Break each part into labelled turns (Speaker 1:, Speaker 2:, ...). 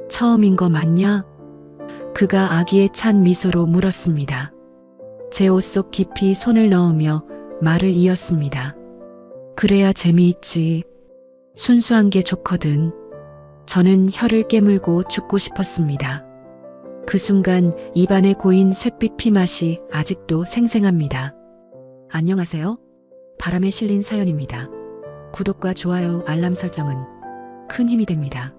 Speaker 1: 처음인 거 맞냐? 그가 아기에 찬 미소로 물었습니다. 제 옷 속 깊이 손을 넣으며 말을 이었습니다. 그래야 재미있지. 순수한 게 좋거든. 저는 혀를 깨물고 죽고 싶었습니다. 그 순간 입안에 고인 쇳빛 피맛이 아직도 생생합니다. 안녕하세요. 바람에 실린 사연입니다. 구독과 좋아요, 알람 설정은 큰 힘이 됩니다.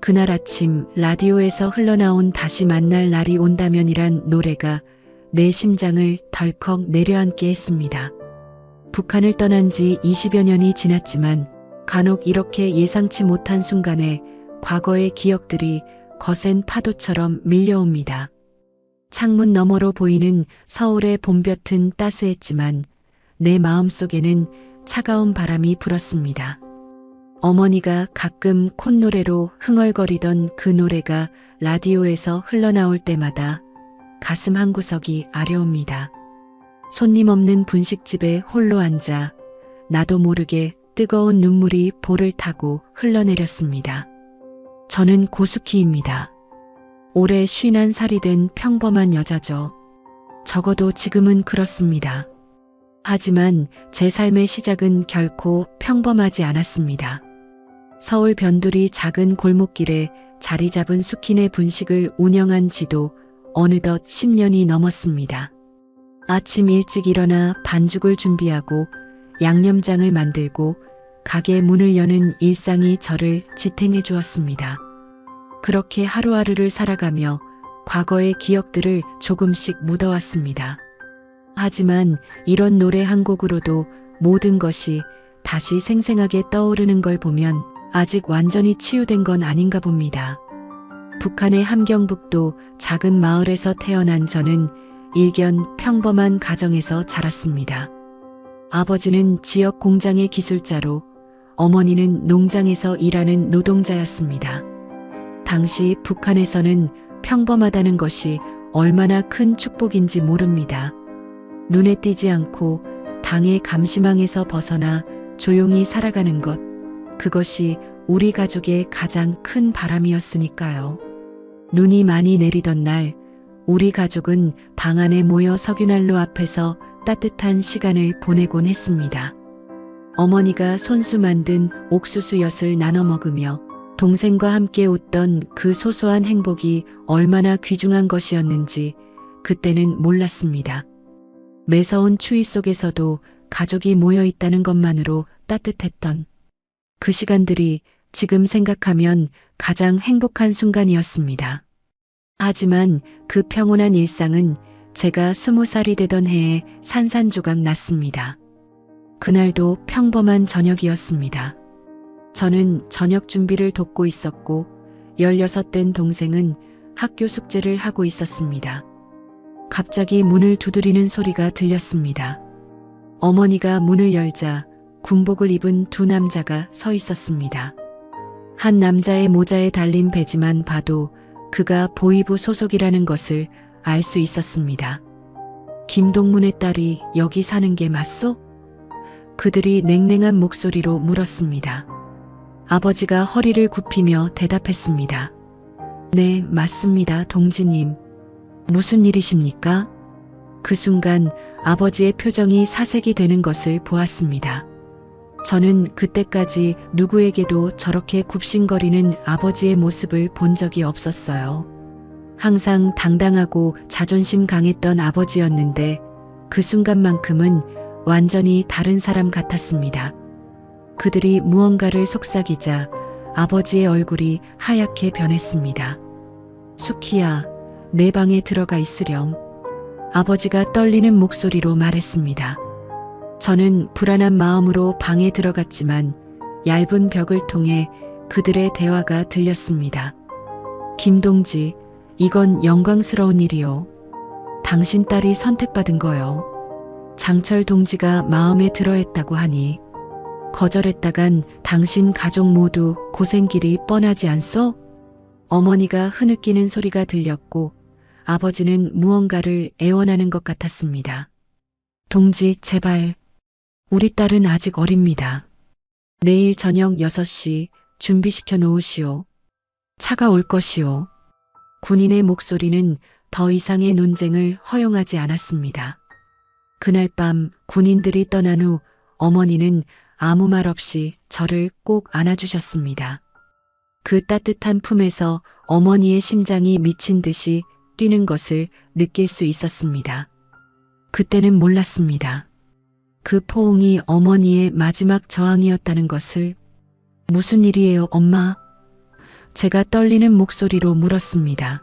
Speaker 1: 그날 아침 라디오에서 흘러나온 다시 만날 날이 온다면이란 노래가 내 심장을 덜컥 내려앉게 했습니다. 북한을 떠난 지 20여 년이 지났지만 간혹 이렇게 예상치 못한 순간에 과거의 기억들이 거센 파도처럼 밀려옵니다. 창문 너머로 보이는 서울의 봄볕은 따스했지만 내 마음속에는 차가운 바람이 불었습니다. 어머니가 가끔 콧노래로 흥얼거리던 그 노래가 라디오에서 흘러나올 때마다 가슴 한구석이 아려옵니다. 손님 없는 분식집에 홀로 앉아 나도 모르게 뜨거운 눈물이 볼을 타고 흘러내렸습니다. 저는 고수키입니다. 올해 51살이 된 평범한 여자죠. 적어도 지금은 그렇습니다. 하지만 제 삶의 시작은 결코 평범하지 않았습니다. 서울 변두리 작은 골목길에 자리 잡은 수키네 분식을 운영한 지도 어느덧 10년이 넘었습니다. 아침 일찍 일어나 반죽을 준비하고 양념장을 만들고 가게 문을 여는 일상이 저를 지탱해 주었습니다. 그렇게 하루하루를 살아가며 과거의 기억들을 조금씩 묻어왔습니다. 하지만 이런 노래 한 곡으로도 모든 것이 다시 생생하게 떠오르는 걸 보면 아직 완전히 치유된 건 아닌가 봅니다. 북한의 함경북도 작은 마을에서 태어난 저는 일견 평범한 가정에서 자랐습니다. 아버지는 지역 공장의 기술자로 어머니는 농장에서 일하는 노동자였습니다. 당시 북한에서는 평범하다는 것이 얼마나 큰 축복인지 모릅니다. 눈에 띄지 않고 당의 감시망에서 벗어나 조용히 살아가는 것, 그것이 우리 가족의 가장 큰 바람이었으니까요. 눈이 많이 내리던 날, 우리 가족은 방 안에 모여 석유난로 앞에서 따뜻한 시간을 보내곤 했습니다. 어머니가 손수 만든 옥수수엿을 나눠 먹으며 동생과 함께 웃던 그 소소한 행복이 얼마나 귀중한 것이었는지 그때는 몰랐습니다. 매서운 추위 속에서도 가족이 모여 있다는 것만으로 따뜻했던 그 시간들이 지금 생각하면 가장 행복한 순간이었습니다. 하지만 그 평온한 일상은 제가 20살이 되던 해에 산산조각 났습니다. 그날도 평범한 저녁이었습니다. 저는 저녁 준비를 돕고 있었고 16된 동생은 학교 숙제를 하고 있었습니다. 갑자기 문을 두드리는 소리가 들렸습니다. 어머니가 문을 열자 군복을 입은 두 남자가 서 있었습니다. 한 남자의 모자에 달린 배지만 봐도 그가 보위부 소속이라는 것을 알 수 있었습니다. 김동문의 딸이 여기 사는 게 맞소? 그들이 냉랭한 목소리로 물었습니다. 아버지가 허리를 굽히며 대답했습니다. 네, 맞습니다, 동지님. 무슨 일이십니까? 그 순간 아버지의 표정이 사색이 되는 것을 보았습니다. 저는 그때까지 누구에게도 저렇게 굽신거리는 아버지의 모습을 본 적이 없었어요. 항상 당당하고 자존심 강했던 아버지였는데 그 순간만큼은 완전히 다른 사람 같았습니다. 그들이 무언가를 속삭이자 아버지의 얼굴이 하얗게 변했습니다. 수키야, 내 방에 들어가 있으렴. 아버지가 떨리는 목소리로 말했습니다. 저는 불안한 마음으로 방에 들어갔지만 얇은 벽을 통해 그들의 대화가 들렸습니다. 김동지, 이건 영광스러운 일이요. 당신 딸이 선택받은 거요. 장철 동지가 마음에 들어했다고 하니 거절했다간 당신 가족 모두 고생길이 뻔하지 않소? 어머니가 흐느끼는 소리가 들렸고 아버지는 무언가를 애원하는 것 같았습니다. 동지, 제발. 우리 딸은 아직 어립니다. 내일 저녁 6시 준비시켜 놓으시오. 차가 올 것이오. 군인의 목소리는 더 이상의 논쟁을 허용하지 않았습니다. 그날 밤 군인들이 떠난 후 어머니는 아무 말 없이 저를 꼭 안아주셨습니다. 그 따뜻한 품에서 어머니의 심장이 미친 듯이 뛰는 것을 느낄 수 있었습니다. 그때는 몰랐습니다. 그 포옹이 어머니의 마지막 저항이었다는 것을. 무슨 일이에요, 엄마? 제가 떨리는 목소리로 물었습니다.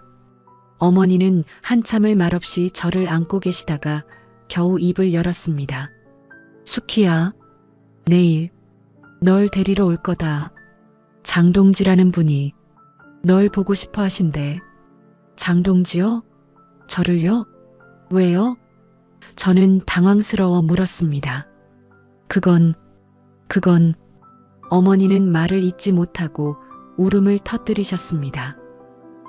Speaker 1: 어머니는 한참을 말없이 저를 안고 계시다가 겨우 입을 열었습니다. 수키야, 내일 널 데리러 올 거다. 장동지라는 분이 널 보고 싶어 하신대. 장동지요? 저를요? 왜요? 저는 당황스러워 물었습니다. 그건 어머니는 말을 잇지 못하고 울음을 터뜨리셨습니다.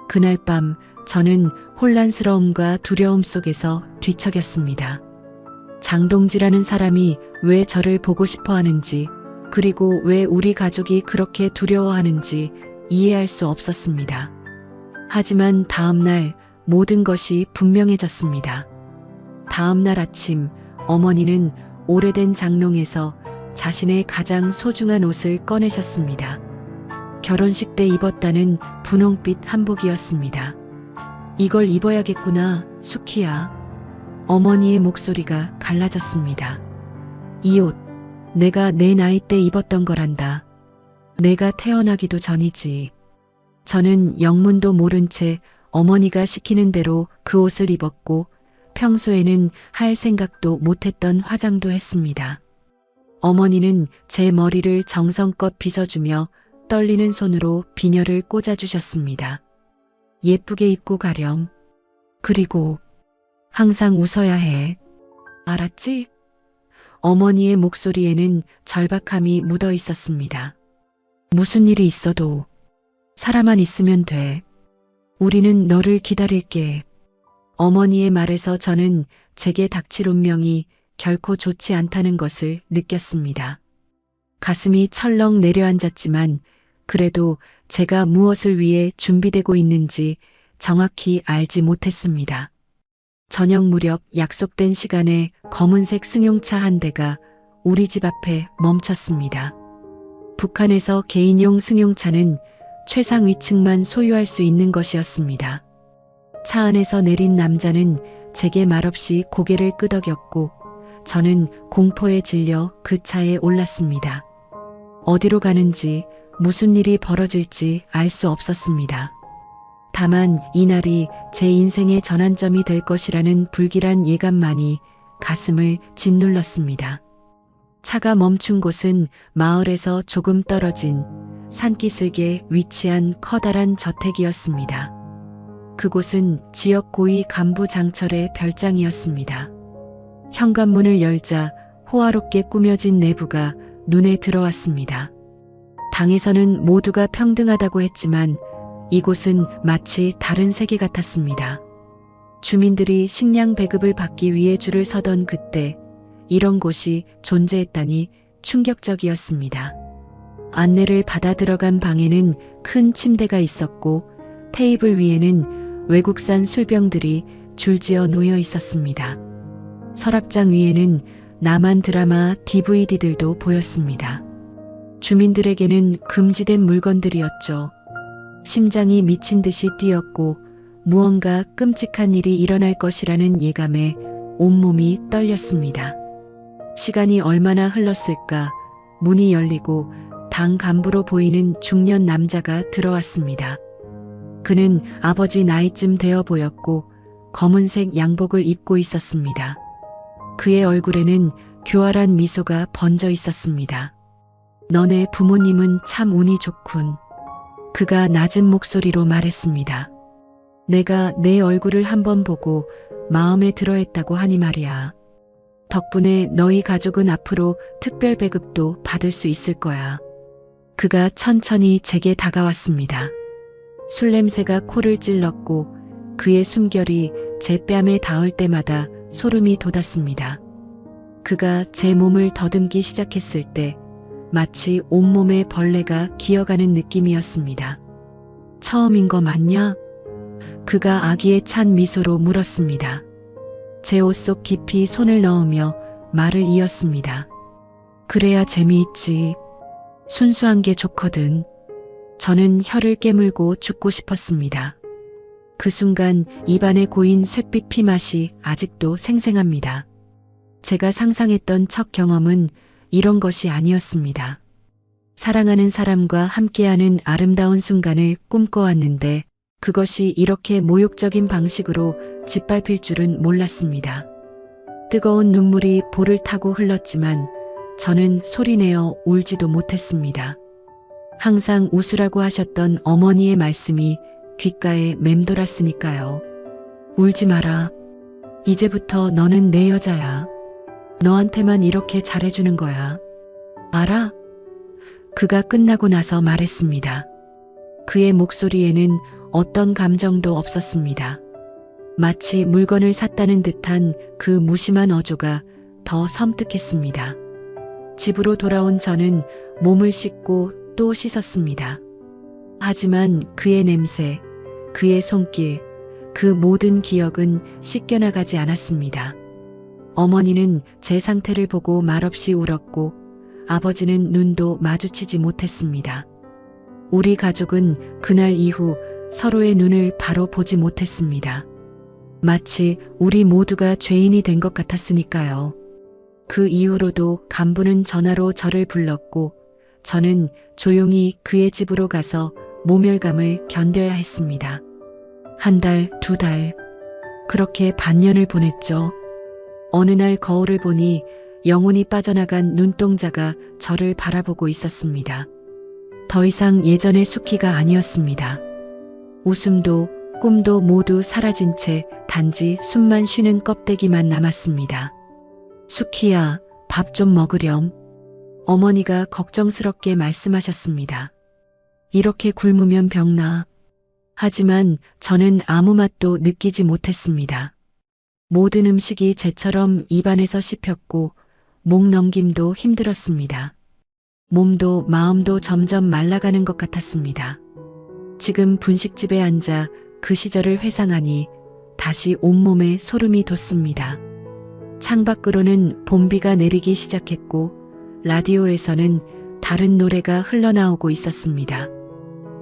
Speaker 1: 그날 밤 저는 혼란스러움과 두려움 속에서 뒤척였습니다. 장동지라는 사람이 왜 저를 보고 싶어 하는지, 그리고 왜 우리 가족이 그렇게 두려워하는지 이해할 수 없었습니다. 하지만 다음 날 모든 것이 분명해졌습니다. 다음 날 아침 어머니는 오래된 장롱에서 자신의 가장 소중한 옷을 꺼내셨습니다. 결혼식 때 입었다는 분홍빛 한복이었습니다. 이걸 입어야겠구나, 수키야. 어머니의 목소리가 갈라졌습니다. 이 옷, 내가 내 나이 때 입었던 거란다. 내가 태어나기도 전이지. 저는 영문도 모른 채 어머니가 시키는 대로 그 옷을 입었고 평소에는 할 생각도 못했던 화장도 했습니다. 어머니는 제 머리를 정성껏 빗어주며 떨리는 손으로 비녀를 꽂아주셨습니다. 예쁘게 입고 가렴. 그리고 항상 웃어야 해. 알았지? 어머니의 목소리에는 절박함이 묻어 있었습니다. 무슨 일이 있어도 살아만 있으면 돼. 우리는 너를 기다릴게. 어머니의 말에서 저는 제게 닥칠 운명이 결코 좋지 않다는 것을 느꼈습니다. 가슴이 철렁 내려앉았지만 그래도 제가 무엇을 위해 준비되고 있는지 정확히 알지 못했습니다. 저녁 무렵 약속된 시간에 검은색 승용차 한 대가 우리 집 앞에 멈췄습니다. 북한에서 개인용 승용차는 최상위층만 소유할 수 있는 것이었습니다. 차 안에서 내린 남자는 제게 말없이 고개를 끄덕였고 저는 공포에 질려 그 차에 올랐습니다. 어디로 가는지 무슨 일이 벌어질지 알 수 없었습니다. 다만 이날이 제 인생의 전환점이 될 것이라는 불길한 예감만이 가슴을 짓눌렀습니다. 차가 멈춘 곳은 마을에서 조금 떨어진 산기슭에 위치한 커다란 저택이었습니다. 그곳은 지역 고위 간부 장철의 별장이었습니다. 현관문을 열자 호화롭게 꾸며진 내부가 눈에 들어왔습니다. 당에서는 모두가 평등하다고 했지만 이곳은 마치 다른 세계 같았습니다. 주민들이 식량 배급을 받기 위해 줄을 서던 그때 이런 곳이 존재했다니 충격적이었습니다. 안내를 받아 들어간 방에는 큰 침대가 있었고 테이블 위에는 외국산 술병들이 줄지어 놓여 있었습니다. 서랍장 위에는 남한 드라마 DVD들도 보였습니다. 주민들에게는 금지된 물건들이었죠. 심장이 미친 듯이 뛰었고 무언가 끔찍한 일이 일어날 것이라는 예감에 온몸이 떨렸습니다. 시간이 얼마나 흘렀을까? 문이 열리고 당 간부로 보이는 중년 남자가 들어왔습니다. 그는 아버지 나이쯤 되어 보였고 검은색 양복을 입고 있었습니다. 그의 얼굴에는 교활한 미소가 번져 있었습니다. 너네 부모님은 참 운이 좋군. 그가 낮은 목소리로 말했습니다. 내가 내 얼굴을 한번 보고 마음에 들어했다고 하니 말이야. 덕분에 너희 가족은 앞으로 특별 배급도 받을 수 있을 거야. 그가 천천히 제게 다가왔습니다. 술 냄새가 코를 찔렀고 그의 숨결이 제 뺨에 닿을 때마다 소름이 돋았습니다. 그가 제 몸을 더듬기 시작했을 때 마치 온몸에 벌레가 기어가는 느낌이었습니다. 처음인 거 맞냐? 그가 아기에 찬 미소로 물었습니다. 제 옷 속 깊이 손을 넣으며 말을 이었습니다. 그래야 재미있지. 순수한 게 좋거든. 저는 혀를 깨물고 죽고 싶었습니다. 그 순간 입안에 고인 쇳빛 피맛이 아직도 생생합니다. 제가 상상했던 첫 경험은 이런 것이 아니었습니다. 사랑하는 사람과 함께하는 아름다운 순간을 꿈꿔왔는데 그것이 이렇게 모욕적인 방식으로 짓밟힐 줄은 몰랐습니다. 뜨거운 눈물이 볼을 타고 흘렀지만 저는 소리내어 울지도 못했습니다. 항상 웃으라고 하셨던 어머니의 말씀이 귓가에 맴돌았으니까요. 울지 마라. 이제부터 너는 내 여자야. 너한테만 이렇게 잘해주는 거야. 알아? 그가 끝나고 나서 말했습니다. 그의 목소리에는 어떤 감정도 없었습니다. 마치 물건을 샀다는 듯한 그 무심한 어조가 더 섬뜩했습니다. 집으로 돌아온 저는 몸을 씻고 또 씻었습니다. 하지만 그의 냄새, 그의 손길, 그 모든 기억은 씻겨나가지 않았습니다. 어머니는 제 상태를 보고 말없이 울었고 아버지는 눈도 마주치지 못했습니다. 우리 가족은 그날 이후 서로의 눈을 바로 보지 못했습니다. 마치 우리 모두가 죄인이 된 것 같았으니까요. 그 이후로도 간부는 전화로 저를 불렀고 저는 조용히 그의 집으로 가서 모멸감을 견뎌야 했습니다. 한 달, 두 달, 그렇게 반년을 보냈죠. 어느 날 거울을 보니 영혼이 빠져나간 눈동자가 저를 바라보고 있었습니다. 더 이상 예전의 수키가 아니었습니다. 웃음도 꿈도 모두 사라진 채 단지 숨만 쉬는 껍데기만 남았습니다. 수키야, 밥 좀 먹으렴. 어머니가 걱정스럽게 말씀하셨습니다. 이렇게 굶으면 병나. 하지만 저는 아무 맛도 느끼지 못했습니다. 모든 음식이 제처럼 입안에서 씹혔고 목 넘김도 힘들었습니다. 몸도 마음도 점점 말라가는 것 같았습니다. 지금 분식집에 앉아 그 시절을 회상하니 다시 온몸에 소름이 돋습니다. 창밖으로는 봄비가 내리기 시작했고 라디오에서는 다른 노래가 흘러나오고 있었습니다.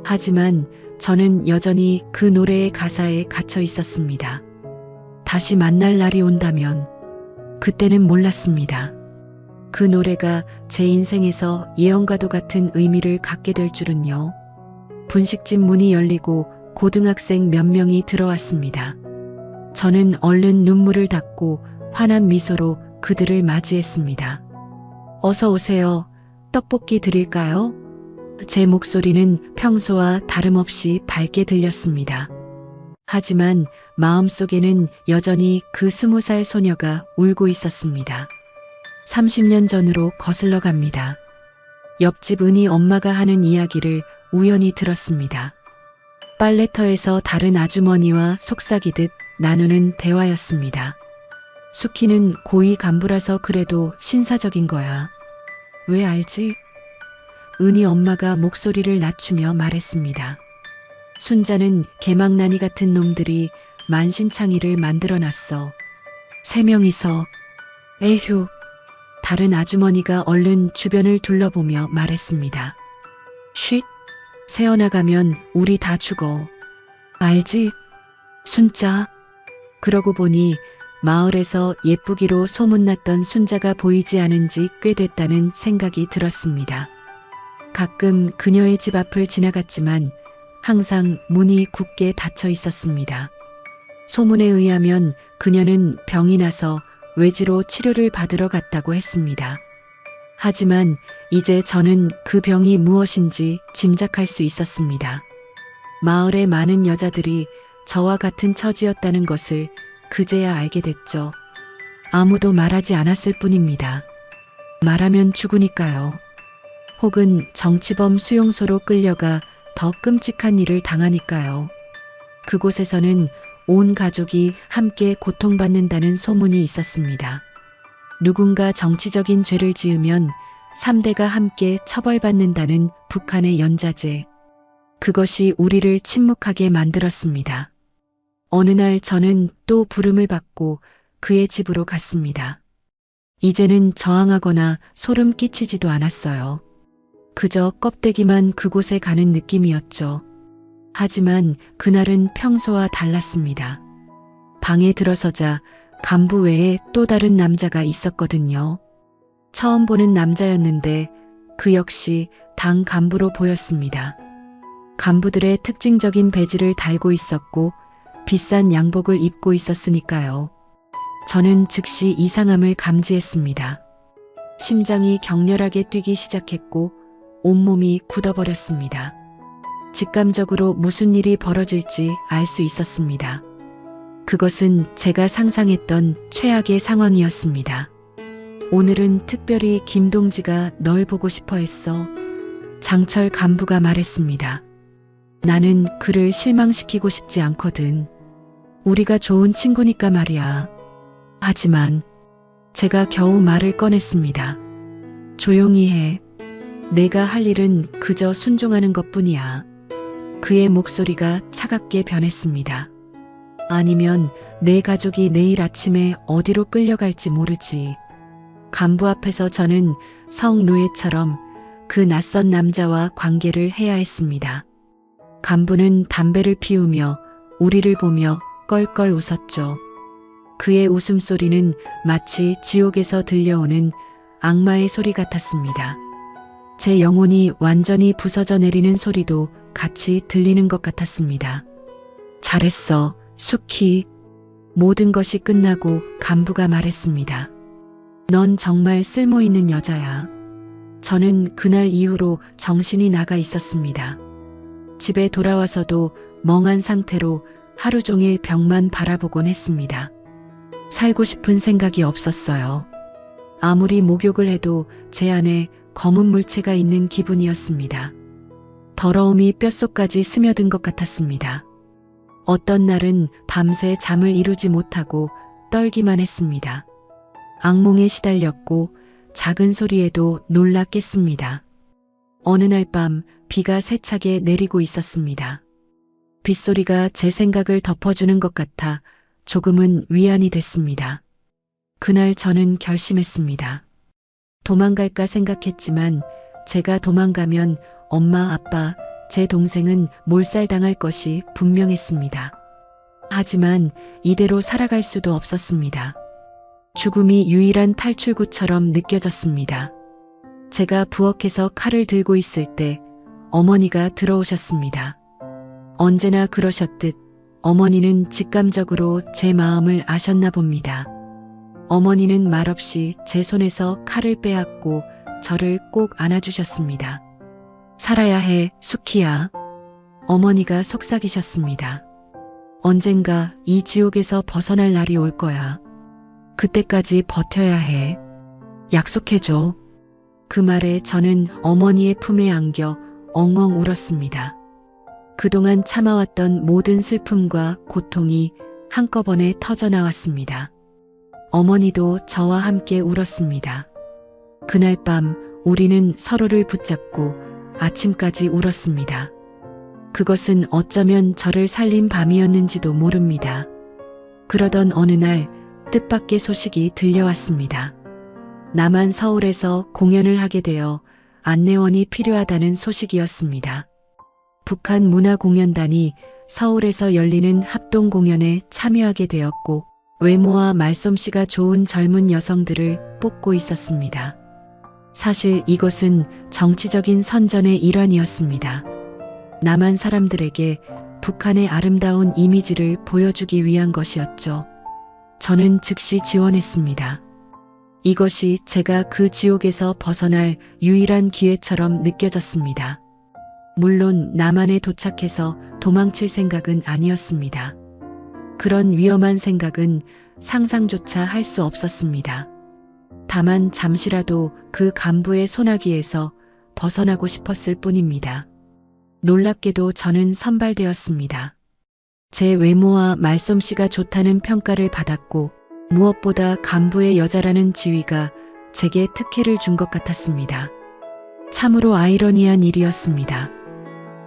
Speaker 1: 하지만 저는 여전히 그 노래의 가사에 갇혀 있었습니다. 다시 만날 날이 온다면 그때는 몰랐습니다. 그 노래가 제 인생에서 예언과도 같은 의미를 갖게 될 줄은요. 분식집 문이 열리고 고등학생 몇 명이 들어왔습니다. 저는 얼른 눈물을 닦고 환한 미소로 그들을 맞이했습니다. 어서 오세요. 떡볶이 드릴까요? 제 목소리는 평소와 다름없이 밝게 들렸습니다. 하지만 마음속에는 여전히 그 20살 소녀가 울고 있었습니다. 30년 전으로 거슬러 갑니다. 옆집 은희 엄마가 하는 이야기를 우연히 들었습니다. 빨래터에서 다른 아주머니와 속삭이듯 나누는 대화였습니다. 수키는 고위 간부라서 그래도 신사적인 거야. 왜 알지? 은희 엄마가 목소리를 낮추며 말했습니다. 순자는 개망나니 같은 놈들이 만신창이를 만들어놨어. 3명이서. 에휴. 다른 아주머니가 얼른 주변을 둘러보며 말했습니다. 쉿. 새어나가면 우리 다 죽어. 알지? 순자. 그러고 보니 마을에서 예쁘기로 소문났던 순자가 보이지 않은 지 꽤 됐다는 생각이 들었습니다. 가끔 그녀의 집 앞을 지나갔지만 항상 문이 굳게 닫혀 있었습니다. 소문에 의하면 그녀는 병이 나서 외지로 치료를 받으러 갔다고 했습니다. 하지만 이제 저는 그 병이 무엇인지 짐작할 수 있었습니다. 마을의 많은 여자들이 저와 같은 처지였다는 것을 그제야 알게 됐죠. 아무도 말하지 않았을 뿐입니다. 말하면 죽으니까요. 혹은 정치범 수용소로 끌려가 더 끔찍한 일을 당하니까요. 그곳에서는 온 가족이 함께 고통받는다는 소문이 있었습니다. 누군가 정치적인 죄를 지으면 3대가 함께 처벌받는다는 북한의 연좌제. 그것이 우리를 침묵하게 만들었습니다. 어느 날 저는 또 부름을 받고 그의 집으로 갔습니다. 이제는 저항하거나 소름 끼치지도 않았어요. 그저 껍데기만 그곳에 가는 느낌이었죠. 하지만 그날은 평소와 달랐습니다. 방에 들어서자 간부 외에 또 다른 남자가 있었거든요. 처음 보는 남자였는데 그 역시 당 간부로 보였습니다. 간부들의 특징적인 배지를 달고 있었고 비싼 양복을 입고 있었으니까요. 저는 즉시 이상함을 감지했습니다. 심장이 격렬하게 뛰기 시작했고 온몸이 굳어버렸습니다. 직감적으로 무슨 일이 벌어질지 알 수 있었습니다. 그것은 제가 상상했던 최악의 상황이었습니다. 오늘은 특별히 김동지가 널 보고 싶어 했어. 장철 간부가 말했습니다. 나는 그를 실망시키고 싶지 않거든. 우리가 좋은 친구니까 말이야. 하지만 제가 겨우 말을 꺼냈습니다. 조용히 해. 내가 할 일은 그저 순종하는 것뿐이야. 그의 목소리가 차갑게 변했습니다. 아니면 내 가족이 내일 아침에 어디로 끌려갈지 모르지. 간부 앞에서 저는 성노예처럼 그 낯선 남자와 관계를 해야 했습니다. 간부는 담배를 피우며 우리를 보며 껄껄 웃었죠. 그의 웃음소리는 마치 지옥에서 들려오는 악마의 소리 같았습니다. 제 영혼이 완전히 부서져 내리는 소리도 같이 들리는 것 같았습니다. 잘했어, 수키. 모든 것이 끝나고 간부가 말했습니다. 넌 정말 쓸모있는 여자야. 저는 그날 이후로 정신이 나가 있었습니다. 집에 돌아와서도 멍한 상태로 하루 종일 벽만 바라보곤 했습니다. 살고 싶은 생각이 없었어요. 아무리 목욕을 해도 제 안에 검은 물체가 있는 기분이었습니다. 더러움이 뼛속까지 스며든 것 같았습니다. 어떤 날은 밤새 잠을 이루지 못하고 떨기만 했습니다. 악몽에 시달렸고 작은 소리에도 놀라 깼습니다. 어느 날 밤 비가 세차게 내리고 있었습니다. 빗소리가 제 생각을 덮어주는 것 같아 조금은 위안이 됐습니다. 그날 저는 결심했습니다. 도망갈까 생각했지만 제가 도망가면 엄마, 아빠, 제 동생은 몰살당할 것이 분명했습니다. 하지만 이대로 살아갈 수도 없었습니다. 죽음이 유일한 탈출구처럼 느껴졌습니다. 제가 부엌에서 칼을 들고 있을 때 어머니가 들어오셨습니다. 언제나 그러셨듯 어머니는 직감적으로 제 마음을 아셨나 봅니다. 어머니는 말없이 제 손에서 칼을 빼앗고 저를 꼭 안아주셨습니다. 살아야 해, 수키야. 어머니가 속삭이셨습니다. 언젠가 이 지옥에서 벗어날 날이 올 거야. 그때까지 버텨야 해. 약속해줘. 그 말에 저는 어머니의 품에 안겨 엉엉 울었습니다. 그동안 참아왔던 모든 슬픔과 고통이 한꺼번에 터져나왔습니다. 어머니도 저와 함께 울었습니다. 그날 밤 우리는 서로를 붙잡고 아침까지 울었습니다. 그것은 어쩌면 저를 살린 밤이었는지도 모릅니다. 그러던 어느 날 뜻밖의 소식이 들려왔습니다. 남한 서울에서 공연을 하게 되어 안내원이 필요하다는 소식이었습니다. 북한 문화공연단이 서울에서 열리는 합동공연에 참여하게 되었고 외모와 말솜씨가 좋은 젊은 여성들을 뽑고 있었습니다. 사실 이것은 정치적인 선전의 일환이었습니다. 남한 사람들에게 북한의 아름다운 이미지를 보여주기 위한 것이었죠. 저는 즉시 지원했습니다. 이것이 제가 그 지옥에서 벗어날 유일한 기회처럼 느껴졌습니다. 물론 남한에 도착해서 도망칠 생각은 아니었습니다. 그런 위험한 생각은 상상조차 할 수 없었습니다. 다만 잠시라도 그 간부의 소나기에서 벗어나고 싶었을 뿐입니다. 놀랍게도 저는 선발되었습니다. 제 외모와 말솜씨가 좋다는 평가를 받았고 무엇보다 간부의 여자라는 지위가 제게 특혜를 준 것 같았습니다. 참으로 아이러니한 일이었습니다.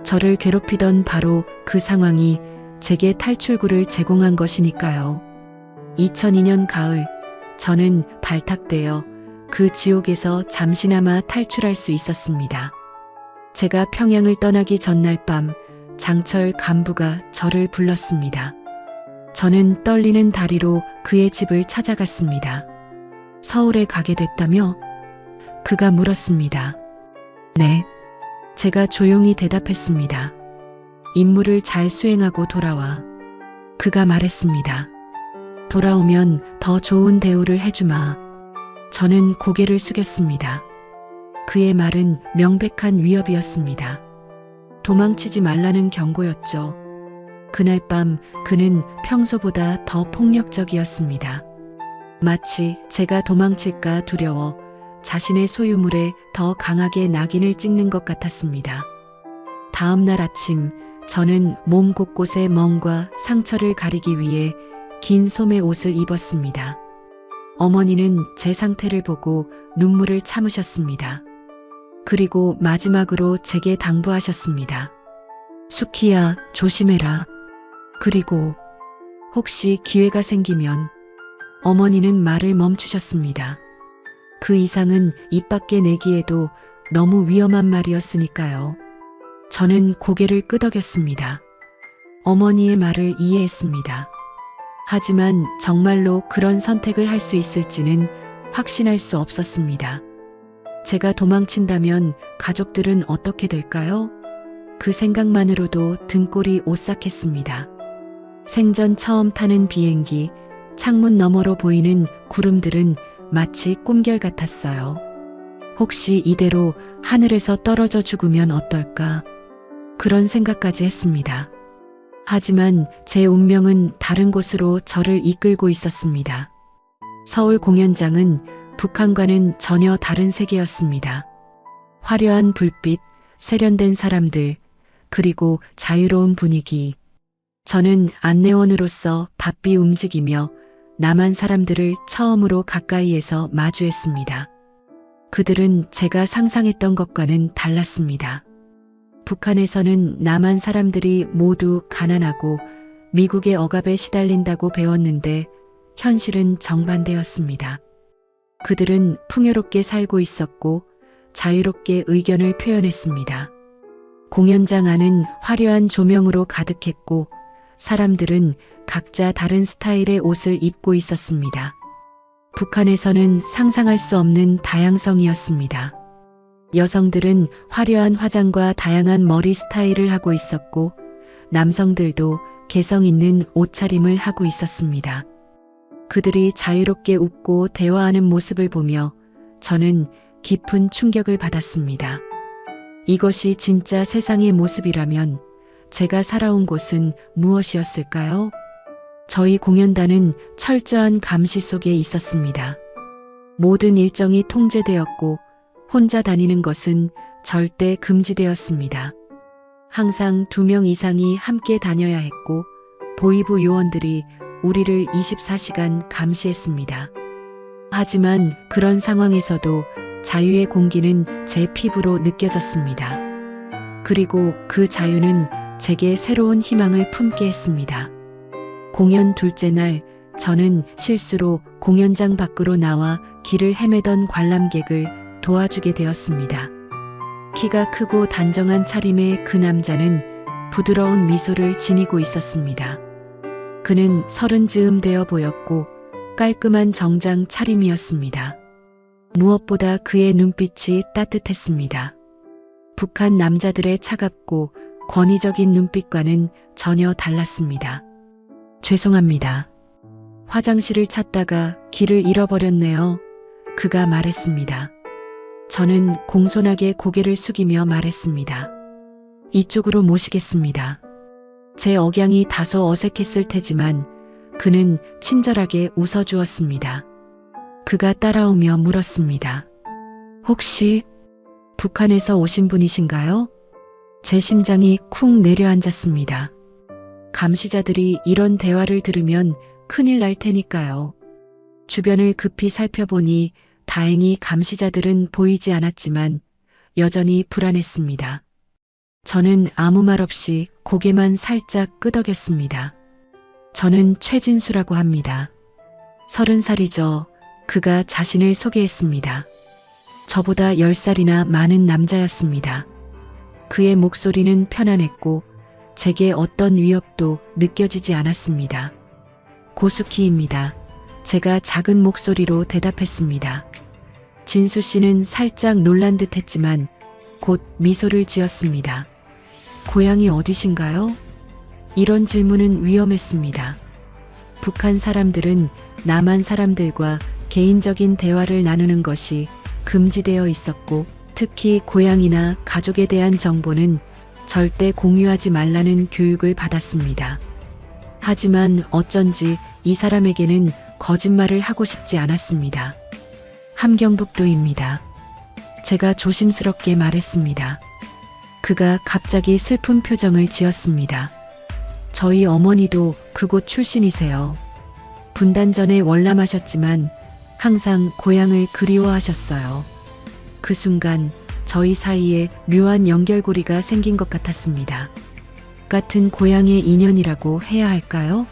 Speaker 1: 저를 괴롭히던 바로 그 상황이 제게 탈출구를 제공한 것이니까요. 2002년 가을, 저는 발탁되어 그 지옥에서 잠시나마 탈출할 수 있었습니다. 제가 평양을 떠나기 전날 밤 장철 간부가 저를 불렀습니다. 저는 떨리는 다리로 그의 집을 찾아갔습니다. 서울에 가게 됐다며? 그가 물었습니다. 네. 제가 조용히 대답했습니다. 임무를 잘 수행하고 돌아와. 그가 말했습니다. 돌아오면 더 좋은 대우를 해주마. 저는 고개를 숙였습니다. 그의 말은 명백한 위협이었습니다. 도망치지 말라는 경고였죠. 그날 밤 그는 평소보다 더 폭력적이었습니다. 마치 제가 도망칠까 두려워 자신의 소유물에 더 강하게 낙인을 찍는 것 같았습니다. 다음 날 아침 저는 몸 곳곳의 멍과 상처를 가리기 위해 긴 소매 옷을 입었습니다. 어머니는 제 상태를 보고 눈물을 참으셨습니다. 그리고 마지막으로 제게 당부하셨습니다. 수키야, 조심해라. 그리고 혹시 기회가 생기면. 어머니는 말을 멈추셨습니다. 그 이상은 입 밖에 내기에도 너무 위험한 말이었으니까요. 저는 고개를 끄덕였습니다. 어머니의 말을 이해했습니다. 하지만 정말로 그런 선택을 할 수 있을지는 확신할 수 없었습니다. 제가 도망친다면 가족들은 어떻게 될까요? 그 생각만으로도 등골이 오싹했습니다. 생전 처음 타는 비행기, 창문 너머로 보이는 구름들은 마치 꿈결 같았어요. 혹시 이대로 하늘에서 떨어져 죽으면 어떨까? 그런 생각까지 했습니다. 하지만 제 운명은 다른 곳으로 저를 이끌고 있었습니다. 서울 공연장은 북한과는 전혀 다른 세계였습니다. 화려한 불빛, 세련된 사람들, 그리고 자유로운 분위기. 저는 안내원으로서 바삐 움직이며 남한 사람들을 처음으로 가까이에서 마주했습니다. 그들은 제가 상상했던 것과는 달랐습니다. 북한에서는 남한 사람들이 모두 가난하고 미국의 억압에 시달린다고 배웠는데 현실은 정반대였습니다. 그들은 풍요롭게 살고 있었고 자유롭게 의견을 표현했습니다. 공연장 안은 화려한 조명으로 가득했고 사람들은 각자 다른 스타일의 옷을 입고 있었습니다. 북한에서는 상상할 수 없는 다양성이었습니다. 여성들은 화려한 화장과 다양한 머리 스타일을 하고 있었고 남성들도 개성 있는 옷차림을 하고 있었습니다. 그들이 자유롭게 웃고 대화하는 모습을 보며 저는 깊은 충격을 받았습니다. 이것이 진짜 세상의 모습이라면 제가 살아온 곳은 무엇이었을까요? 저희 공연단은 철저한 감시 속에 있었습니다. 모든 일정이 통제되었고 혼자 다니는 것은 절대 금지되었습니다. 항상 2명 이상이 함께 다녀야 했고 보이부 요원들이 우리를 24시간 감시했습니다. 하지만 그런 상황에서도 자유의 공기는 제 피부로 느껴졌습니다. 그리고 그 자유는 제게 새로운 희망을 품게 했습니다. 공연 둘째 날 저는 실수로 공연장 밖으로 나와 길을 헤매던 관람객을 도와주게 되었습니다. 키가 크고 단정한 차림의 그 남자는 부드러운 미소를 지니고 있었습니다. 그는 30즈음 되어 보였고 깔끔한 정장 차림이었습니다. 무엇보다 그의 눈빛이 따뜻했습니다. 북한 남자들의 차갑고 권위적인 눈빛과는 전혀 달랐습니다. 죄송합니다. 화장실을 찾다가 길을 잃어버렸네요. 그가 말했습니다. 저는 공손하게 고개를 숙이며 말했습니다. 이쪽으로 모시겠습니다. 제 억양이 다소 어색했을 테지만 그는 친절하게 웃어주었습니다. 그가 따라오며 물었습니다. 혹시 북한에서 오신 분이신가요? 제 심장이 쿵 내려앉았습니다. 감시자들이 이런 대화를 들으면 큰일 날 테니까요. 주변을 급히 살펴보니 다행히 감시자들은 보이지 않았지만 여전히 불안했습니다. 저는 아무 말 없이 고개만 살짝 끄덕였습니다. 저는 최진수라고 합니다. 30살이죠. 그가 자신을 소개했습니다. 저보다 10살이나 많은 남자였습니다. 그의 목소리는 편안했고 제게 어떤 위협도 느껴지지 않았습니다. 고수키입니다. 제가 작은 목소리로 대답했습니다. 진수 씨는 살짝 놀란 듯 했지만 곧 미소를 지었습니다. 고향이 어디신가요? 이런 질문은 위험했습니다. 북한 사람들은 남한 사람들과 개인적인 대화를 나누는 것이 금지되어 있었고 특히 고향이나 가족에 대한 정보는 절대 공유하지 말라는 교육을 받았습니다. 하지만 어쩐지 이 사람에게는 거짓말을 하고 싶지 않았습니다. 함경북도입니다. 제가 조심스럽게 말했습니다. 그가 갑자기 슬픈 표정을 지었습니다. 저희 어머니도 그곳 출신이세요. 분단 전에 월남하셨지만 항상 고향을 그리워하셨어요. 그 순간 저희 사이에 묘한 연결고리가 생긴 것 같았습니다. 같은 고향의 인연이라고 해야 할까요?